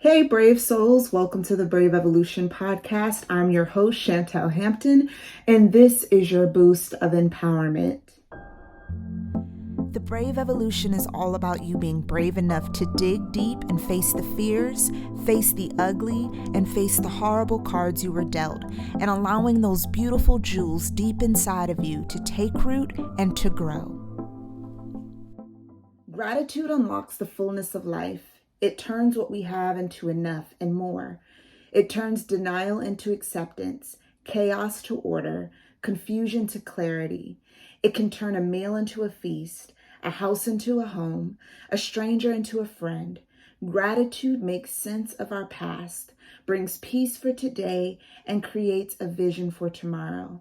Hey, brave souls, welcome to the Brave Evolution podcast. I'm your host, Chantel Hampton, and this is your boost of empowerment. The Brave Evolution is all about you being brave enough to dig deep and face the fears, face the ugly, and face the horrible cards you were dealt, and allowing those beautiful jewels deep inside of you to take root and to grow. Gratitude unlocks the fullness of life. It turns what we have into enough and more. It turns denial into acceptance, chaos to order, confusion to clarity. It can turn a meal into a feast, a house into a home, a stranger into a friend. Gratitude makes sense of our past, brings peace for today, and creates a vision for tomorrow.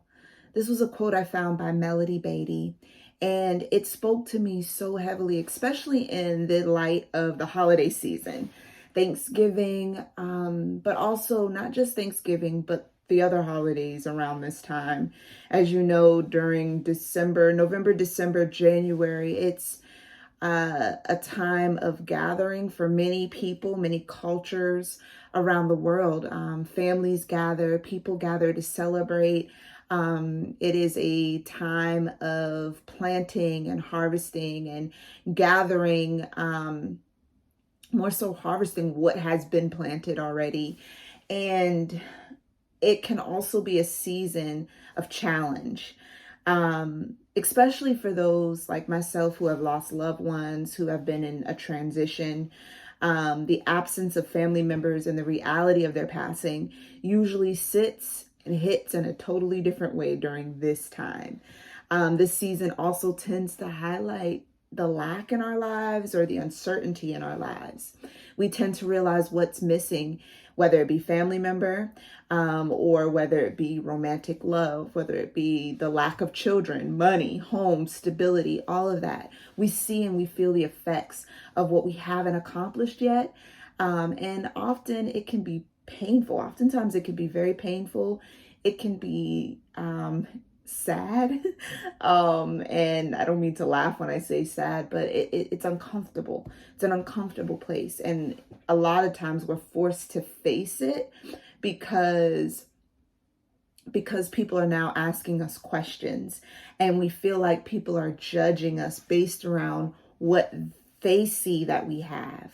This was a quote I found by Melody Beatty, and it spoke to me so heavily, especially in the light of the holiday season. Thanksgiving, but also not just Thanksgiving, but the other holidays around this time. As you know, during November, December, January, it's a time of gathering for many people, many cultures around the world. Families gather, people gather to celebrate. It is a time of planting and harvesting and gathering, more so harvesting what has been planted already. And it can also be a season of challenge, especially for those like myself who have lost loved ones, who have been in a transition. The absence of family members and the reality of their passing usually sits and hits in a totally different way during this time. This season also tends to highlight the lack in our lives or the uncertainty in our lives. We tend to realize what's missing, whether it be family member, or whether it be romantic love, whether it be the lack of children, money, home, stability, all of that. We see and we feel the effects of what we haven't accomplished yet. And often it can be painful. Oftentimes it can be very painful. It can be sad. And I don't mean to laugh when I say sad, but it's uncomfortable. It's an uncomfortable place. And a lot of times we're forced to face it because people are now asking us questions, and we feel like people are judging us based around what they see that we have.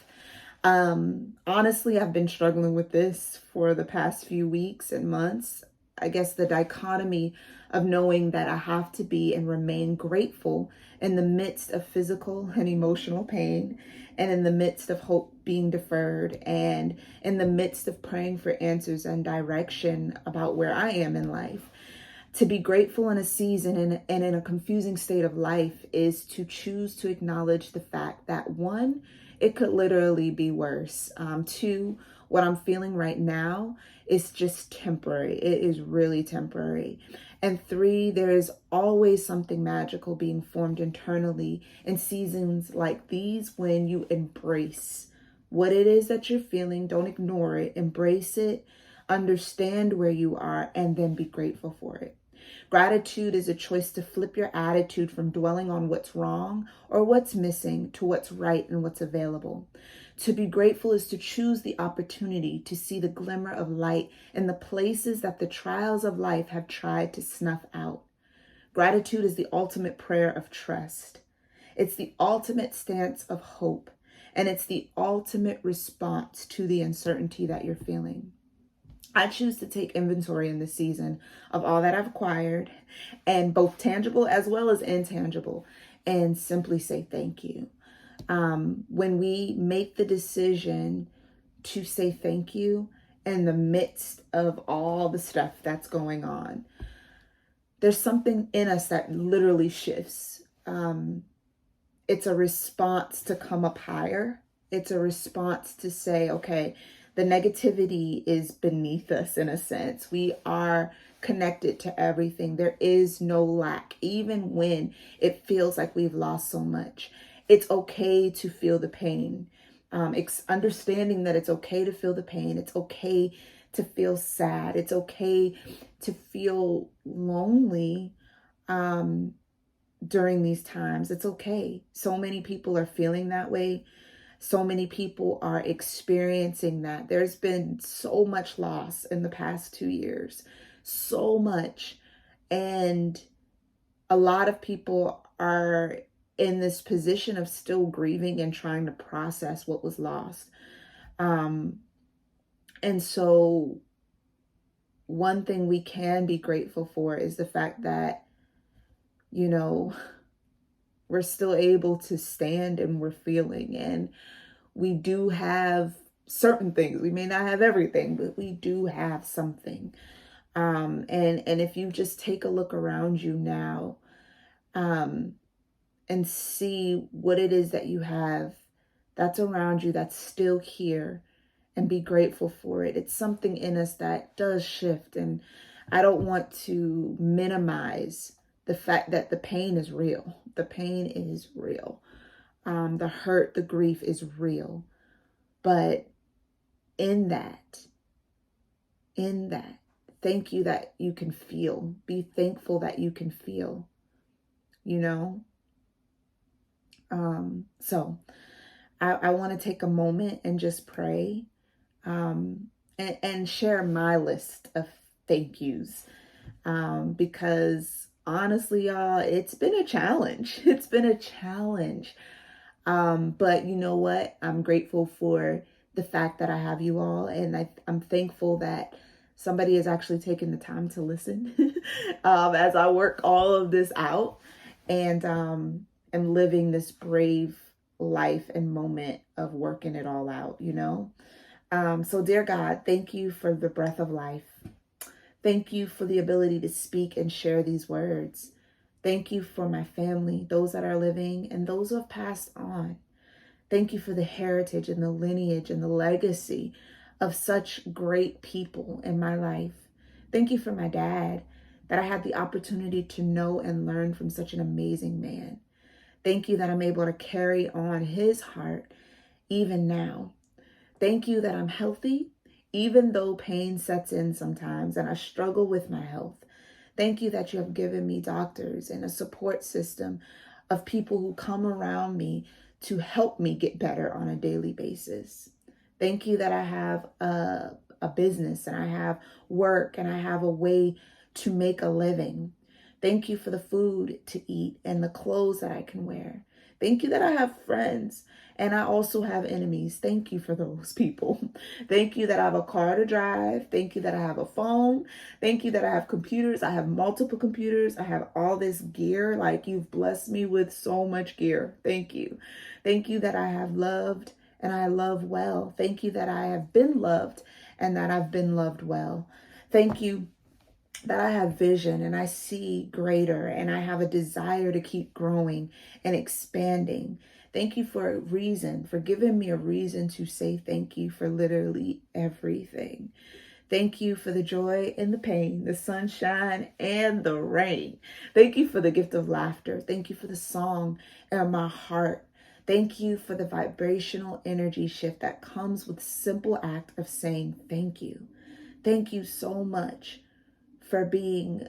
Honestly, I've been struggling with this for the past few weeks and months. I guess the dichotomy of knowing that I have to be and remain grateful in the midst of physical and emotional pain, and in the midst of hope being deferred, and in the midst of praying for answers and direction about where I am in life. To be grateful in a season and in a confusing state of life is to choose to acknowledge the fact that, one, it could literally be worse. Two, what I'm feeling right now is just temporary. It is really temporary. And three, there is always something magical being formed internally in seasons like these when you embrace what it is that you're feeling. Don't ignore it. Embrace it. Understand where you are, and then be grateful for it. Gratitude is a choice to flip your attitude from dwelling on what's wrong or what's missing to what's right and what's available. To be grateful is to choose the opportunity to see the glimmer of light in the places that the trials of life have tried to snuff out. Gratitude is the ultimate prayer of trust. It's the ultimate stance of hope, and it's the ultimate response to the uncertainty that you're feeling. I choose to take inventory in this season of all that I've acquired, and both tangible as well as intangible, and simply say thank you. When we make the decision to say thank you in the midst of all the stuff that's going on, there's something in us that literally shifts. It's a response to come up higher. It's a response to say, okay, the negativity is beneath us in a sense. We are connected to everything. There is no lack, even when it feels like we've lost so much. It's okay to feel the pain. Understanding that it's okay to feel the pain. It's okay to feel sad. It's okay to feel lonely during these times. It's okay. So many people are feeling that way. So many people are experiencing that. There's been so much loss in the past 2 years, so much. And a lot of people are in this position of still grieving and trying to process what was lost. And so one thing we can be grateful for is the fact that, you know, we're still able to stand and we're feeling, and we do have certain things. We may not have everything, but we do have something. And if you just take a look around you now, and see what it is that you have that's around you, that's still here, and be grateful for it. It's something in us that does shift. And I don't want to minimize the fact that the pain is real. The pain is real. The hurt, the grief is real. But in that, thank you that you can feel. Be thankful that you can feel, you know? So I want to take a moment and just pray, and share my list of thank yous, because honestly, y'all, it's been a challenge. It's been a challenge. But you know what? I'm grateful for the fact that I have you all, and I'm thankful that somebody is actually taking the time to listen as I work all of this out, and am living this brave life and moment of working it all out, you know? So dear God, thank you for the breath of life. Thank you for the ability to speak and share these words. Thank you for my family, those that are living and those who have passed on. Thank you for the heritage and the lineage and the legacy of such great people in my life. Thank you for my dad, that I had the opportunity to know and learn from such an amazing man. Thank you that I'm able to carry on his heart even now. Thank you that I'm healthy, even though pain sets in sometimes and I struggle with my health. Thank you that you have given me doctors and a support system of people who come around me to help me get better on a daily basis. Thank you that I have a business and I have work and I have a way to make a living. Thank you for the food to eat and the clothes that I can wear. Thank you that I have friends and I also have enemies. Thank you for those people. Thank you that I have a car to drive. Thank you that I have a phone. Thank you that I have computers. I have multiple computers. I have all this gear. Like, you've blessed me with so much gear. Thank you. Thank you that I have loved and I love well. Thank you that I have been loved and that I've been loved well. Thank you that I have vision and I see greater and I have a desire to keep growing and expanding. Thank you for a reason, for giving me a reason to say thank you for literally everything. Thank you for the joy and the pain, the sunshine and the rain. Thank you for the gift of laughter. Thank you for the song in my heart. Thank you for the vibrational energy shift that comes with simple act of saying thank you. Thank you so much for being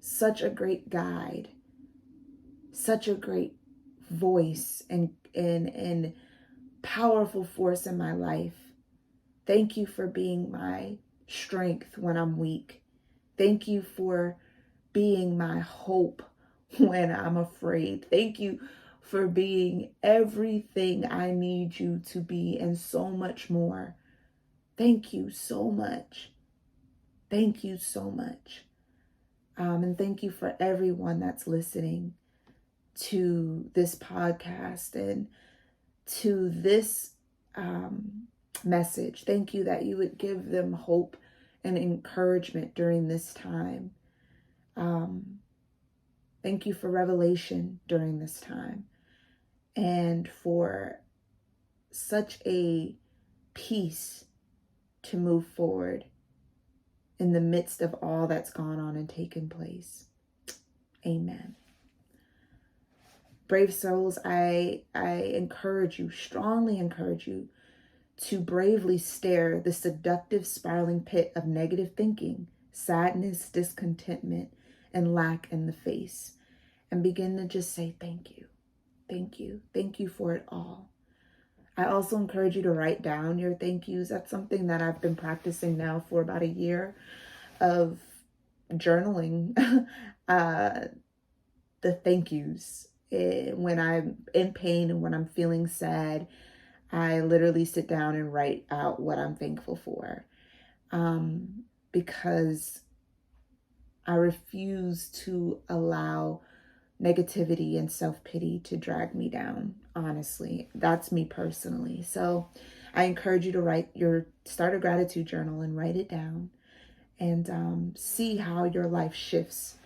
such a great guide, such a great voice and powerful force in my life. Thank you for being my strength when I'm weak. Thank you for being my hope when I'm afraid. Thank you for being everything I need you to be and so much more. Thank you so much. Thank you so much. And thank you for everyone that's listening to this podcast and to this message. Thank you that you would give them hope and encouragement during this time. Thank you for revelation during this time and for such a peace to move forward in the midst of all that's gone on and taken place. Amen. Brave souls, I encourage you, strongly encourage you, to bravely stare the seductive spiraling pit of negative thinking, sadness, discontentment, and lack in the face, and begin to just say thank you. Thank you. Thank you for it all. I also encourage you to write down your thank yous. That's something that I've been practicing now for about a year of journaling. The thank yous. When I'm in pain and when I'm feeling sad, I literally sit down and write out what I'm thankful for, because I refuse to allow negativity and self-pity to drag me down. Honestly, that's me personally. So I encourage you to start a gratitude journal and write it down, and see how your life shifts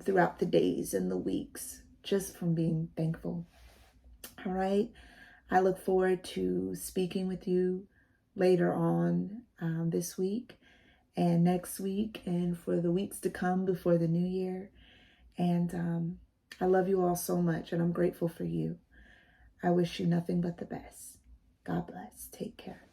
throughout the days and the weeks just from being thankful. All right. I look forward to speaking with you later on this week and next week and for the weeks to come before the new year. And I love you all so much, and I'm grateful for you. I wish you nothing but the best. God bless. Take care.